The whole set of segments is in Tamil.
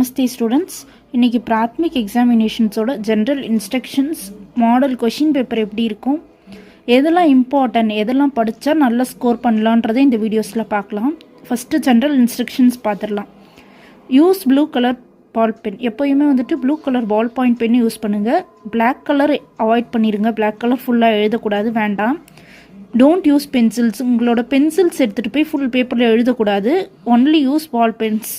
நமஸ்தே ஸ்டூடெண்ட்ஸ். இன்றைக்கி பிராத்மிக் எக்ஸாமினேஷன்ஸோட general instructions model question paper எப்படி இருக்கும், எதெல்லாம் இம்பார்ட்டன்ட், எதெல்லாம் படித்தா நல்லா ஸ்கோர் பண்ணலான்றதை இந்த வீடியோஸில் பார்க்கலாம். ஃபஸ்ட்டு ஜென்ரல் இன்ஸ்ட்ரக்ஷன்ஸ் பார்த்துடலாம். Use blue colour ball pen. எப்போயுமே blue colour ball point pen use பண்ணுங்கள். பிளாக் கலர் அவாய்ட் பண்ணிடுங்க. பிளாக் கலர் ஃபுல்லாக எழுதக்கூடாது, வேண்டாம். Don't use pencils. உங்களோட பென்சில்ஸ் எடுத்துகிட்டு போய் ஃபுல் பேப்பரில் எழுதக்கூடாது. Only use ball pens.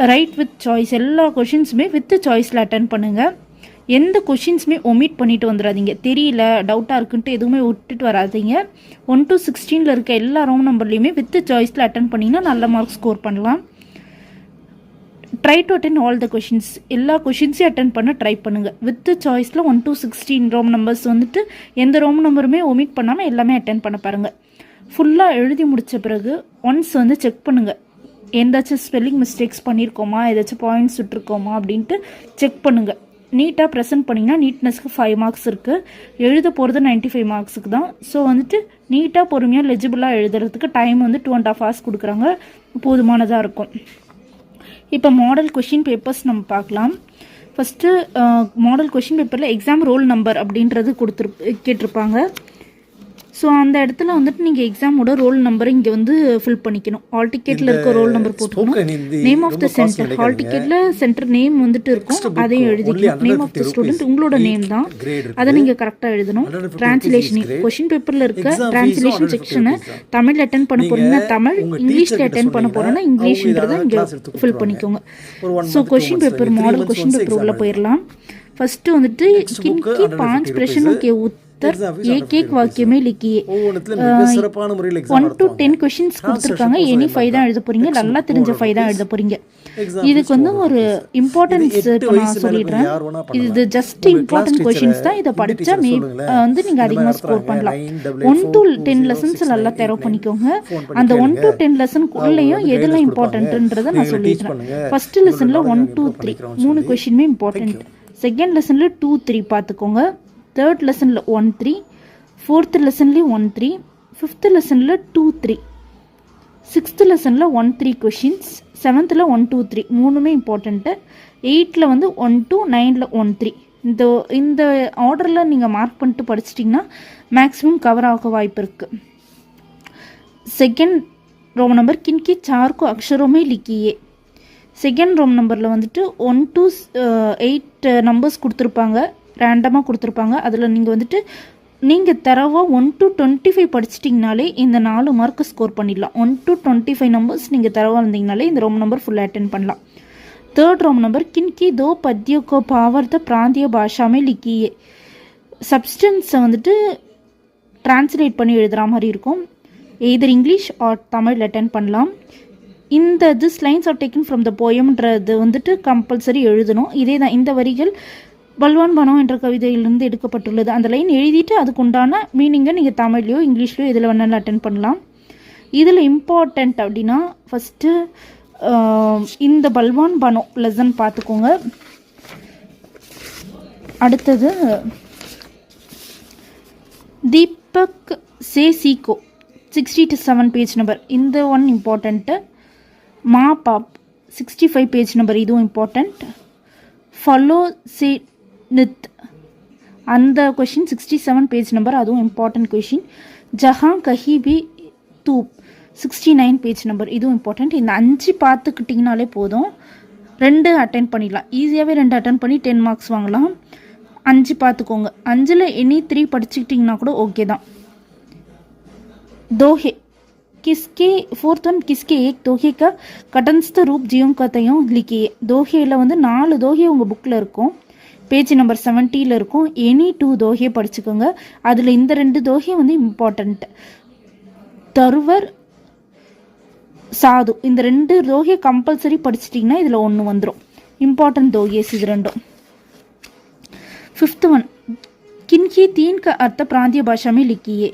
Write with choice. எல்லா கொஷின்ஸுமே வித் சாய்ஸில் அட்டன் பண்ணுங்கள். எந்த கொஷின்ஸுமே ஒமிட் பண்ணிட்டு வந்துடாதீங்க. தெரியல, டவுட்டாக இருக்குன்ட்டு எதுவுமே விட்டுட்டு வராதிங்க. 1 to 16 இருக்க எல்லா ரோம் நம்பர்லேயுமே வித் சாய்ஸில் அட்டன் பண்ணிங்கன்னா நல்ல மார்க் ஸ்கோர் பண்ணலாம். Try to attend all the questions. எல்லா கொஷின்ஸையும் அட்டன் பண்ண ட்ரை பண்ணுங்கள். வித் சாய்ஸில் 1 to 16 ரோம் நம்பர்ஸ் எந்த ரோம் நம்பருமே ஒமிட் பண்ணாமல் எல்லாமே அட்டன் பண்ண பாருங்கள். ஃபுல்லாக எழுதி முடித்த பிறகு ஒன்ஸ் செக் பண்ணுங்கள். எந்தாச்சும் ஸ்பெல்லிங் மிஸ்டேக்ஸ் பண்ணியிருக்கோமா, ஏதாச்சும் பாயிண்ட்ஸ் விட்டுருக்கோமா அப்படின்ட்டு செக் பண்ணுங்கள். நீட்டாக ப்ரெசென்ட் பண்ணிங்கன்னா நீட்னஸ்க்கு 5 மார்க்ஸ் இருக்குது. எழுத போகிறது 95 மார்க்ஸுக்கு தான். ஸோ நீட்டாக பொறுமையாக லெஜிபிளாக எழுதுறதுக்கு டைம் 2.5 hours கொடுக்குறாங்க. போதுமானதாக இருக்கும். இப்போ மாடல் கொஷின் பேப்பர்ஸ் நம்ம பார்க்கலாம். ஃபஸ்ட்டு மாடல் கொஷின் பேப்பரில் எக்ஸாம் ரோல் நம்பர் அப்படின்றது கேட்டிருப்பாங்க. ஸோ அந்த இடத்துல நீங்கள் எக்ஸாமோட ரோல் நம்பரை இங்கே ஃபில் பண்ணிக்கணும். ஹால் டிக்கெட்டில் இருக்க ரோல் நம்பர் போட்டுக்கணும். Name of the centre, hall டிக்கெட்டில் சென்டர் நேம் இருக்கும், அதையும் எழுதிக்கணும். நேம் ஆஃப் த ஸ்டூடெண்ட் உங்களோட நேம் தான், அதை நீங்கள் கரெக்டாக எழுதணும். டிரான்ஸ்லேஷன், கொஷின் பேப்பரில் இருக்க டிரான்ஸ்லேஷன் செக்ஷனை தமிழ் அட்டன் பண்ண போகிறீங்கன்னா தமிழ், இங்கிலீஷில் அட்டன் பண்ண போகிறோன்னா இங்கிலீஷ்ன்றதை இங்கே ஃபில் பண்ணிக்கோங்க. So question paper, model question paper உள்ளே போயிடலாம். ஃபஸ்ட்டு किनकी 5 प्रश्नों के उत्तर एक एक वाक्य में लिखिए. 1 to 10 क्वेश्चंस கொடுத்திருக்காங்க. எனி 5 தான் எழுத போறீங்க. நல்லா தெரிஞ்ச 5 தான் எழுத போறீங்க. இதுக்கு ஒரு இம்பார்ட்டன்ஸ் நான் சொல்லிடுறேன். இது ஜஸ்ட் இம்பார்ட்டன்ட் क्वेश्चंस தான். இத படிச்சா நீங்க அதிகமா ஸ்கோர் பண்ணலாம். 1 to 10 லெசன்ஸ் நல்லா தெரோ பண்ணிக்கோங்க. அந்த 1 to 10 லெசன் குள்ளேயும் எதெல்லாம் இம்பார்ட்டன்ட்ன்றத நான் சொல்லிடுறேன். ஃபர்ஸ்ட் லெசன்ல 1 2 3 மூணு क्वेश्चनமே இம்பார்ட்டன்ட். செகண்ட் லெசன்ல 2 3 பார்த்துக்கோங்க. தேர்ட் லெசனில் 1 3, ஃபோர்த் லெசன்லேயும் 1 3, ஃபிஃப்த் லெசனில் 2 3, சிக்ஸ்த் லெசனில் 1 3 கொஷின்ஸ், செவன்த்தில் 1 2 3 மூணுமே இம்பார்ட்டண்ட்டு. 8ல் 1 2, 9ல் 1 3. இந்த ஆர்டரில் நீங்கள் மார்க் பண்ணிட்டு படிச்சிட்டிங்கன்னா மேக்ஸிமம் கவர் ஆக வாய்ப்பு இருக்குது. செகண்ட் ரோம் நம்பர் किनकी 4 को अक्षरों में लिखिए. செகண்ட் ரோம் நம்பரில் 1 to 8 நம்பர்ஸ் கொடுத்துருப்பாங்க, ரேண்டமாக கொடுத்துருப்பாங்க. அதில் நீங்கள் தரவாக 1 to 25 படிச்சிட்டிங்கனாலே இந்த 4 மார்க்கு ஸ்கோர் பண்ணிடலாம். 1 to 25 நம்பர்ஸ் நீங்கள் தரவாக இருந்தீங்கனாலே இந்த ரோம் நம்பர் ஃபுல்லாக அட்டென்ட் பண்ணலாம். தேர்ட் ரோம் நம்பர் किनकी 2 पद्यों को भावार्थ प्रांतीय भाषा में लिखिए. சப்ஸ்டன்ஸை டிரான்ஸ்லேட் பண்ணி எழுதுகிற மாதிரி இருக்கும். Either English or Tamil attend பண்ணலாம். This lines are taken from the போயம்ன்றது கம்பல்சரி எழுதணும். இதே தான், இந்த வரிகள் பல்வான் பனம் என்ற கவிதையிலிருந்து எடுக்கப்பட்டுள்ளது. அந்த லைன் எழுதிட்டு அதுக்குண்டான மீனிங்கை நீங்கள் தமிழ்லையோ இங்கிலீஷ்லையோ இதில் வேணாலும் அட்டென்ட் பண்ணலாம். இதில் இம்பார்ட்டண்ட் அப்படின்னா ஃபஸ்ட்டு இந்த பல்வான் பனம் லெசன் பார்த்துக்கோங்க. அடுத்தது தீபக் சே சீகோ 67 பேஜ் நம்பர், இந்த ஒன் இம்பார்ட்டண்ட்டு. மா பாப் 65 பேஜ் நம்பர், இதுவும் இம்பார்ட்டண்ட். ஃபாலோ சி நித், அந்த கொஷின் 67 பேஜ் நம்பர், அதுவும் இம்பார்ட்டன்ட் கொஷின். ஜஹான் கஹி பி தூப் 69 பேஜ் நம்பர், இதுவும் இம்பார்ட்டண்ட். இந்த 5 பார்த்துக்கிட்டிங்கனாலே போதும், 2 அட்டென்ட் பண்ணிடலாம். ஈஸியாகவே 2 அட்டென்ட் பண்ணி 10 மார்க்ஸ் வாங்கலாம். 5 பார்த்துக்கோங்க. 5ல் எனி 3 படிச்சுக்கிட்டிங்கன்னா கூட ஓகே தான். दोहे किसके फोर्थ वन किसके एक दोहे का कटंस्थ रूप जीवम कथையும் लिखिए. दोहेயில் 4 दोहे உங்கள் புக்கில் இருக்கும். பேஜ் நம்பர் 70ல் இருக்கும். எனி 2 दोहे படிச்சுக்கோங்க. அதில் இந்த 2 दोहे இம்பார்ட்டண்ட். தருவர் சாது, இந்த 2 दोहे கம்பல்சரி படிச்சிட்டிங்கன்னா இதில் 1 வந்துடும். இம்பார்ட்டன்ட் दोहेஸ் இது ரெண்டும். ஃபிஃப்த் ஒன் किनकी 3 का अर्थ प्रांतीय भाषा में लिखिए.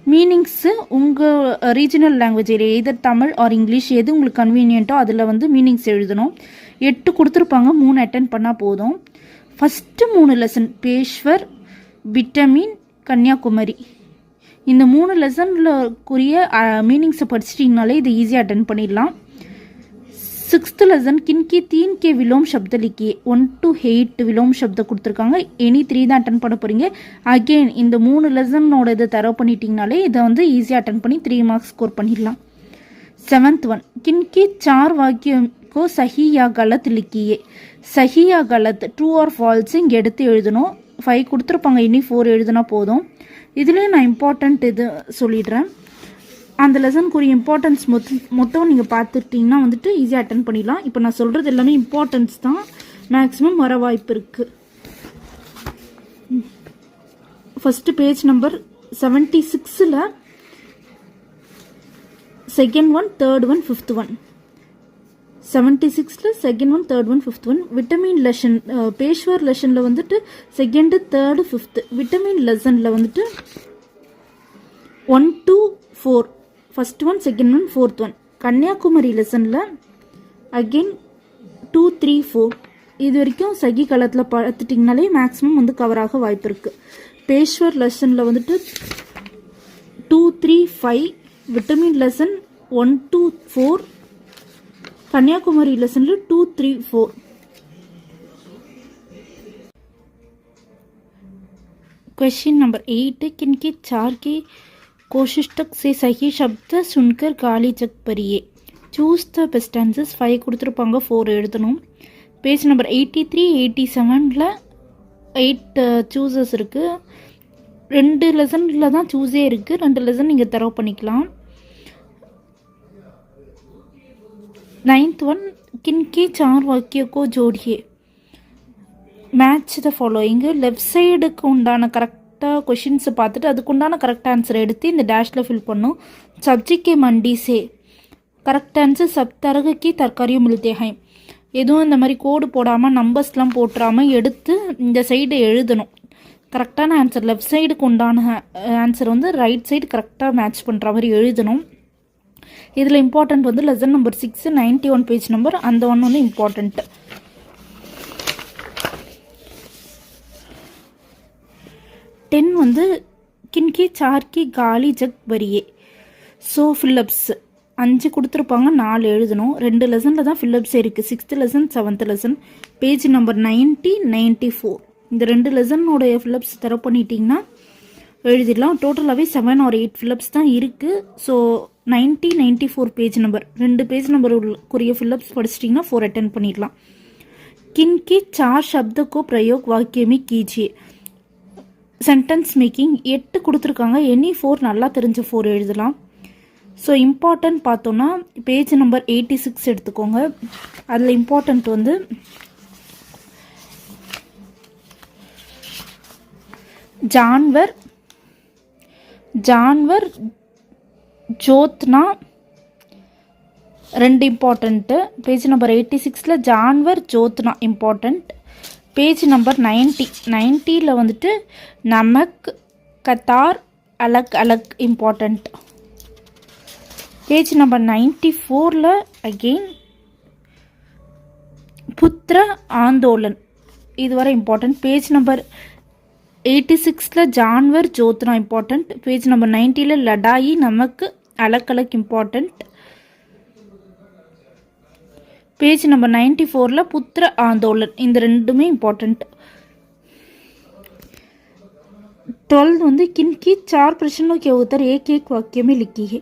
மீனிங்ஸு உங்கள் ரீஜனல் லாங்குவேஜ் எதர் தமிழ் ஆர் இங்கிலீஷ் எது உங்களுக்கு கன்வீனியன்ட்டோ அதில் மீனிங்ஸ் எழுதணும். 8 கொடுத்துருப்பாங்க, 3 அட்டென்ட் பண்ணால் போதும். ஃபஸ்ட்டு 3 லெசன் பேஷ்வர், விட்டமின், கன்னியாகுமரி, இந்த 3 லெசனில் குறிய மீனிங்ஸை படிச்சிட்டிங்கனாலே இது ஈஸியாக அட்டென்ட் பண்ணிடலாம். 6th லெசன் கின்கி 3 के विलोम शब्द लिखिए 1 to 8 विलोम शब्द கொடுத்துருக்காங்க. எனி 3 தான் அட்டன் பண்ண போகிறீங்க. அகெயின் இந்த 3 லெசனோட இதை தரவு பண்ணிட்டீங்கனாலே இதை வந்து ஈஸியாக அட்டன் பண்ணி 3 மார்க்ஸ் ஸ்கோர் பண்ணிடலாம். 7th one किनकी 4 वाक्यों को सही या गलत लिखिए. सही या गलत ट्रू और ஃபால்ஸ் இங்கே எடுத்து எழுதணும். 5 கொடுத்துருப்பாங்க, இனி 4 எழுதுனா போதும். இதுலேயே நான் இம்பார்ட்டண்ட் இது சொல்லிடுறேன். அந்த லெசனுக்குரிய இம்பார்ட்டன்ஸ் மொத்தம் நீங்கள் பார்த்துட்டிங்கன்னா வந்துட்டு ஈஸியாக அட்டன் பண்ணிடலாம். இப்போ நான் சொல்கிறது எல்லாமே இம்பார்ட்டன்ஸ் தான், மேக்ஸிமம் வர வாய்ப்பு இருக்குது. ஃபஸ்ட்டு பேஜ் நம்பர் 76ல் second one, third one, fifth one. 76ல் second one, third one, fifth one. Vitamin lesson பேஷ்வர் லெசனில் வந்துட்டு செகண்டு, தேர்டு, ஃபிஃப்த்து. விட்டமின் லெசனில் வந்துட்டு 1 to 4 first one, second one, fourth one. Kanyakumari லெசனில் அகெயின் 2, 3, 4. இது வரைக்கும் சகி காலத்தில் பார்த்துட்டிங்கனாலே மேக்ஸிமம் வந்து கவராக வாய்ப்பு இருக்குது. பேஷ்வர் லெசனில் வந்துட்டு 2, 3, 5. Vitamin lesson 1 to 4. கன்னியாகுமரி லெசனில் 2, 3, 4. क्वेश्चन नंबर 8 किनकी 4 की कोशिष्टक से सही शब्द सुनकर गाली चक परिए. Choose the best answers. 5 கொடுத்துருப்பாங்க, 4 எழுதணும். பேஜ் நம்பர் 83, 87ல் 8 சூஸஸ் இருக்குது. 2 லெசனில் தான் சூஸே இருக்குது. 2 லெசன் நீங்கள் தரவு பண்ணிக்கலாம். 9th one किनके 4 वाक्यों को जोड़िए. Match the following. லெஃப்ட் சைடுக்கு உண்டான கரெக்டாக கொஷின்ஸை பார்த்துட்டு அதுக்கு உண்டான கரெக்ட் ஆன்சரை எடுத்து இந்த டேஷில் ஃபில் பண்ணும். சப்ஜெக்ட் மண்டி சே கரெக்ட் ஆன்சர் சப் தரகுக்கு தற்காரியம் மில்தே ஹை. எதுவும் இந்த மாதிரி கோடு போடாமல் நம்பர்ஸ்லாம் போட்டுறாமல் எடுத்து இந்த சைடு எழுதணும். கரெக்டான ஆன்சர் லெஃப்ட் சைடுக்கு உண்டான ஆன்சர் வந்து ரைட் சைடு கரெக்டாக மேட்ச் பண்ணுற மாதிரி எழுதணும். இதில் இம்பார்ட்டண்ட் வந்து லெசன் நம்பர் 6 91 பேஜ் நம்பர், அந்த ஒன்று வந்து இம்பார்ட்டண்ட்டு. டென் வந்து கின்கி 4 की गाली जग भरिए. ஸோ ஃபில்லப்ஸ் 5 கொடுத்துருப்பாங்க, 4 எழுதணும். 2 லெசனில் தான் ஃபில்லப்ஸ் இருக்குது. 6th lesson, 7th lesson. Page number 90, 94. இந்த 2 லெசனோடைய ஃபில்லப்ஸ் தர பண்ணிட்டீங்கன்னா எழுதிடலாம். டோட்டலாகவே 7 or 8 ஃபில்லப்ஸ் தான் இருக்குது. ஸோ 90, 94 பேஜ் நம்பர், 2 பேஜ் நம்பருக்குரிய ஃபில்லப்ஸ் படிச்சிட்டிங்கன்னா 4 அட்டென்ட் பண்ணிடலாம். किनकी 4 शब्द को प्रयोग वाक्य में कीजिए. சென்டென்ஸ் மேக்கிங் 8 கொடுத்துருக்காங்க, எனி 4 நல்லா தெரிஞ்ச 4 எழுதலாம். ஸோ இம்பார்ட்டன்ட் பார்த்தோன்னா பேஜ் நம்பர் 86 எடுத்துக்கோங்க. அதில் இம்பார்ட்டன்ட் வந்து जानवर जानवर ஜோத்னா 2 இம்பார்ட்டண்ட்டு. பேஜ் நம்பர் 86ல் ஜான்வர் ஜோத்னா இம்பார்ட்டண்ட். பேஜ் நம்பர் 90ல் வந்துட்டு நமக் கத்தார் அலக் அலக் இம்பார்ட்டண்ட். பேஜ் நம்பர் 94ல் அகெயின் புத்திர ஆந்தோலன் இதுவரை இம்பார்ட்டண்ட். பேஜ் நம்பர் 86ல் ஜான்வர் ஜோத்னா இம்பார்ட்டண்ட். பேஜ் நம்பர் 90ல் லடாயி நமக்கு அலக் அலக் இம்பார்ட்டண்ட். பேஜ் நம்பர் 94ல் புத்திர ஆந்தோலன், இந்த 2மே இம்பார்ட்டண்ட். 12 வந்து किनकी 4 प्रश्नों के उत्तर एक एक वाक्य में लिखी है.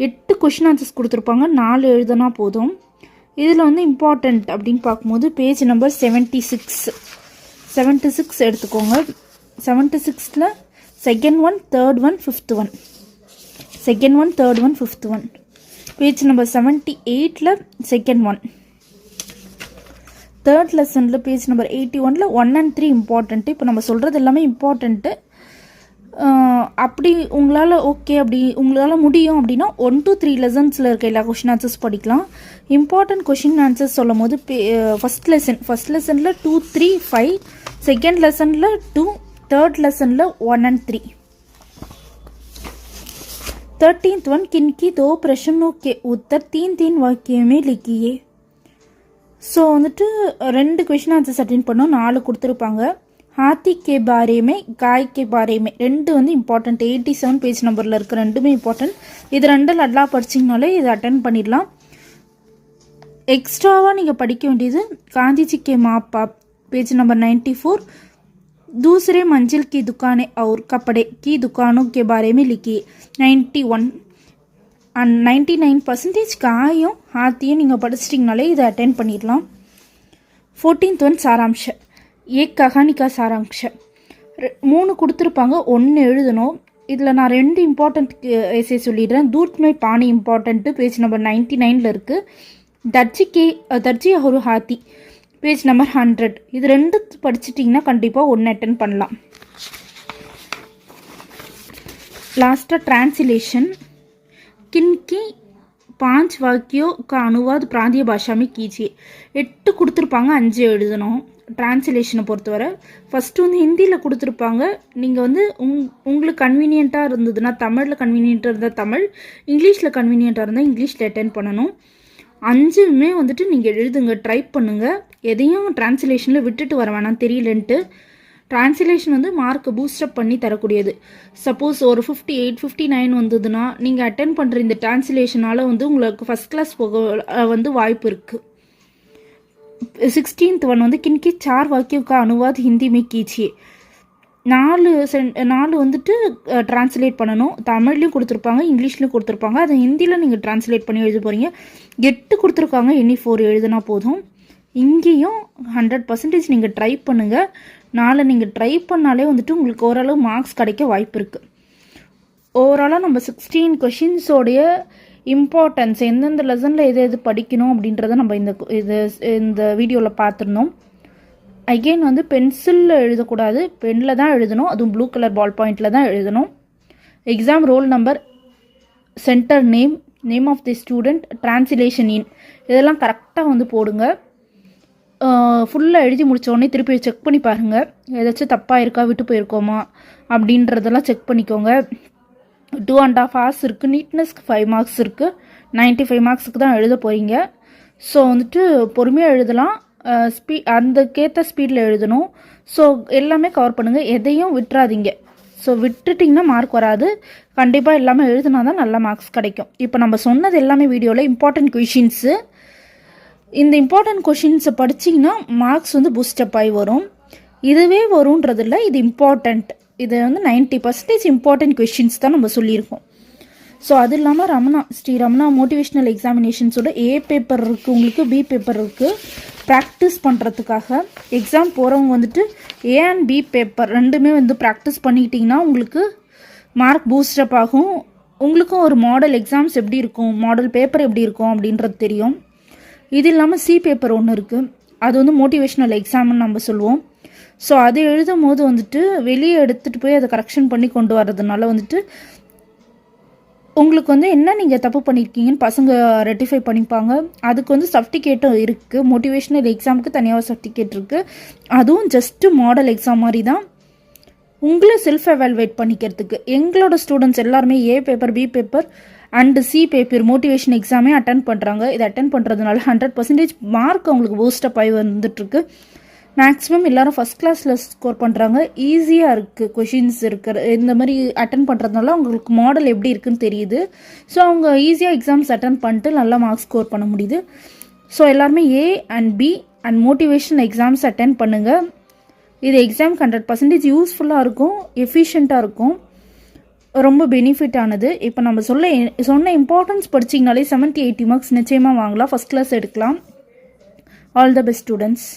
8 கொஷின் ஆன்சர்ஸ் கொடுத்துருப்பாங்க, 4 எழுதுனா போதும். இதில் வந்து இம்பார்ட்டண்ட் அப்படின்னு பார்க்கும்போது பேஜ் நம்பர் 76 எடுத்துக்கோங்க. 76ல் second one, third one, fifth one. Second one, third one, fifth one. Page number 78ல் செகண்ட் ஒன். தேர்ட் லெசனில் பேஜ் நம்பர் 81ல் 1 and 3 இம்பார்ட்டண்ட்டு. இப்போ நம்ம சொல்கிறது எல்லாமே இம்பார்ட்டண்ட்டு. அப்படி உங்களால் ஓகே, அப்படி உங்களால் முடியும் அப்படின்னா 1 to 3 லெசன்ஸில் இருக்க எல்லா கொஷின் ஆன்சர்ஸ் படிக்கலாம். இம்பார்ட்டன்ட் கொஷின் ஆன்சர்ஸ் சொல்லும் போது ஃபஸ்ட் லெசனில் 2, 3, 5. செகண்ட் லெசனில் 2, தேர்ட் லெசனில் 1 and 3. 13th one किनकी 2 प्रश्नों के उत्तर 3 वाक्य में लिखिए. ஸோ வந்துட்டு 2 கொஷின் ஆன்சர்ஸ் அட்டென்ட் பண்ணோம், 4 கொடுத்துருப்பாங்க. हाथी के बारे में गाय के बारे में 2 வந்து இம்பார்ட்டண்ட். 87 பேஜ் நம்பரில் இருக்க 2மே இம்பார்ட்டண்ட். இது 2 நல்லா படிச்சிங்கனாலே இதை அட்டென்ட் பண்ணிடலாம். எக்ஸ்ட்ராவாக நீங்கள் படிக்க வேண்டியது காந்திஜி கே மாப்பா पेज नंबर 94। दूसरे मंजिल की दुकानें और कपड़े की दुकानों के बारे में लिखिए। 91 and 99% காயும் ஆத்தியும் நீங்கள் படிச்சிட்டிங்கனாலே இதை அட்டென்ட் பண்ணிடலாம்। 14th ஒன் சாராம்ஷ ஏக் கஹானி கா சாராம்ஷ 3 கொடுத்துருப்பாங்க, 1 எழுதணும்। இதில் நான் 2 இம்பார்ட்டண்ட் எஸ்ஸே சொல்லிடுறேன்। दूध में पानी इम्पॉर्टेंट पेज नंबर 99 இருக்குது। दर्जी और हाथी पेज नंबर 100 இது 2 படிச்சிட்டிங்கன்னா கண்டிப்பாக 1 அட்டென்ட் பண்ணலாம்। लास्ट ट्रांसलेशन किनकी 5 वाक्यों का अनुवाद प्रांतीय भाषा में कीजिए। 8 கொடுத்துருப்பாங்க, 5 எழுதணும்। டிரான்ஸ்லேஷனை பொறுத்தவரை ஃபஸ்ட்டு வந்து ஹிந்தியில் கொடுத்துருப்பாங்க, நீங்கள் வந்து உங்களுக்கு கன்வீனியண்ட்டாக இருந்ததுன்னா தமிழில் கன்வீனியண்ட்டாக இருந்தால் தமிழ், இங்கிலீஷில் கன்வீனியண்ட்டாக இருந்தால் இங்கிலீஷில் அட்டென்ட் பண்ணணும்। 5மே வந்துட்டு நீங்கள் எழுதுங்க, ட்ரை பண்ணுங்கள்। எதையும் டிரான்ஸ்லேஷனில் விட்டுட்டு வர வேணாம் தெரியலன்ட்டு। டிரான்ஸ்லேஷன் வந்து மார்க்கை பூஸ்டப் பண்ணி தரக்கூடியது। சப்போஸ் ஒரு 58 59 வந்ததுன்னா நீங்கள் அட்டென்ட் பண்ணுற இந்த டிரான்ஸ்லேஷனால் வந்து உங்களுக்கு ஃபஸ்ட் கிளாஸ் போக வந்து வாய்ப்பு இருக்குது। 16th ஒன் வந்து கின்கி 4 वाक्यों का अनुवाद हिंदी में कीजिए। 4 வந்துட்டு டிரான்ஸ்லேட் பண்ணணும்। தமிழ்லையும் கொடுத்துருப்பாங்க, இங்கிலீஷ்லையும் கொடுத்துருப்பாங்க, அதை ஹிந்தியில் நீங்கள் டிரான்ஸ்லேட் பண்ணி எழுத போகிறீங்க। 8 கொடுத்துருக்காங்க, இனி 4 எழுதுனா போதும்। இங்கேயும் 100% நீங்கள் ட்ரை பண்ணுங்கள்। 4 நீங்கள் ட்ரை பண்ணாலே வந்துட்டு உங்களுக்கு ஓரளவு மார்க்ஸ் கிடைக்க வாய்ப்பு இருக்குது। ஓவராலாக நம்ம 16 கொஷின்ஸோடைய இம்பார்ட்டன்ஸ் எந்தெந்த லெசனில் எது படிக்கணும் அப்படின்றத நம்ம இந்த வீடியோவில் பார்த்துருந்தோம்। அகெயின் வந்து பென்சிலில் எழுதக்கூடாது, பெனில் தான் எழுதணும், அதுவும் ப்ளூ கலர் பால் பாயிண்டில் தான் எழுதணும்। Exam roll number, centre name, name of the student, translation in இதெல்லாம் கரெக்டாக வந்து போடுங்க। ஃபுல்லாக எழுதி முடித்தோடனே திருப்பி செக் பண்ணி பாருங்கள், ஏதாச்சும் தப்பாக இருக்கா, விட்டு போயிருக்கோமா அப்படின்றதெல்லாம் செக் பண்ணிக்கோங்க। 2.5 hours இருக்குது, நீட்னஸ்க்கு 5 marks இருக்குது, 95 marksக்கு தான் எழுத போகிறீங்க। ஸோ வந்துட்டு பொறுமையாக எழுதலாம், அதுக்கேற்ற ஸ்பீடில் எழுதணும்। ஸோ எல்லாமே கவர் பண்ணுங்கள், எதையும் விட்டுறாதீங்க। ஸோ விட்டுட்டிங்கன்னா மார்க் வராது, கண்டிப்பாக எல்லாமே எழுதுனா தான் நல்ல மார்க்ஸ் கிடைக்கும்। இப்போ நம்ம சொன்னது எல்லாமே வீடியோவில் இம்பார்ட்டன்ட் கொஷின்ஸு। இந்த இம்பார்ட்டன்ட் கொஷின்ஸை படிச்சிங்கன்னா மார்க்ஸ் வந்து பூஸ்டப் ஆகி வரும்। இதுவே வரும்ன்றதில்ல, இது இம்பார்ட்டண்ட், இது வந்து 90% இம்பார்ட்டன்ட் கொஷின்ஸ் தான் நம்ம சொல்லியிருக்கோம்। ஸோ அது இல்லாமல் ஸ்ரீ ரமணா மோட்டிவேஷ்னல் எக்ஸாமினேஷன்ஸோட A பேப்பர் இருக்குது, உங்களுக்கு B பேப்பர் இருக்குது। ப்ராக்டிஸ் பண்ணுறதுக்காக எக்ஸாம் போகிறவங்க வந்துட்டு A and B பேப்பர் ரெண்டுமே வந்து ப்ராக்டிஸ் பண்ணிக்கிட்டிங்கன்னா உங்களுக்கு மார்க் பூஸ்டப் ஆகும்। உங்களுக்கும் ஒரு மாடல் எக்ஸாம்ஸ் எப்படி இருக்கும், மாடல் பேப்பர் எப்படி இருக்கும் அப்படின்றது தெரியும்। இது இல்லாமல் C பேப்பர் ஒன்று இருக்குது, அது வந்து மோட்டிவேஷ்னல் எக்ஸாம்னு நம்ம சொல்லுவோம்। ஸோ அது எழுதும் போது வந்துட்டு வெளியே எடுத்துகிட்டு போய் அதை கரெக்ஷன் பண்ணி கொண்டு வரதுனால வந்துட்டு உங்களுக்கு வந்து என்ன நீங்கள் தப்பு பண்ணியிருக்கீங்கன்னு பசங்க ரெட்டிஃபை பண்ணிப்பாங்க। அதுக்கு வந்து சர்டிஃபிகேட்டும் இருக்குது, மோட்டிவேஷ்னல் எக்ஸாமுக்கு தனியாக சர்டிஃபிகேட் இருக்குது, அதுவும் ஜஸ்ட்டு மாடல் எக்ஸாம் மாதிரி தான், உங்களை செல்ஃப் எவால்வேட் பண்ணிக்கிறதுக்கு। எங்களோட ஸ்டூடெண்ட்ஸ் எல்லாருமே A paper, B paper and C paper motivation எக்ஸாமே அட்டன் பண்ணுறாங்க। இதை அட்டன் பண்ணுறதுனால 100% மார்க் அவங்களுக்கு பூஸ்டப் ஆகி வந்துட்டுருக்கு। மேக்ஸிமம் எல்லோரும் ஃபஸ்ட் கிளாஸில் ஸ்கோர் பண்ணுறாங்க, ஈஸியாக இருக்குது கொஷின்ஸ் இருக்கிற இந்த மாதிரி அட்டன் பண்ணுறதுனால அவங்களுக்கு மாடல் எப்படி இருக்குன்னு தெரியுது। ஸோ அவங்க ஈஸியாக எக்ஸாம்ஸ் அட்டன் பண்ணிட்டு நல்லா மார்க்ஸ் ஸ்கோர் பண்ண முடியுது। ஸோ எல்லாருமே A and B and motivation exams attend பண்ணுங்கள்। இது எக்ஸாமுக்கு 100% யூஸ்ஃபுல்லாக இருக்கும், எஃபிஷியண்ட்டாக இருக்கும், ரொம்ப பெனிஃபிட் ஆனது। இப்போ நம்ம சொன்ன இம்பார்ட்டன்ஸ் படிச்சிங்கனாலே 70-80 marks நிச்சயமாக வாங்கலாம், ஃபஸ்ட் கிளாஸ் எடுக்கலாம்। All the best students.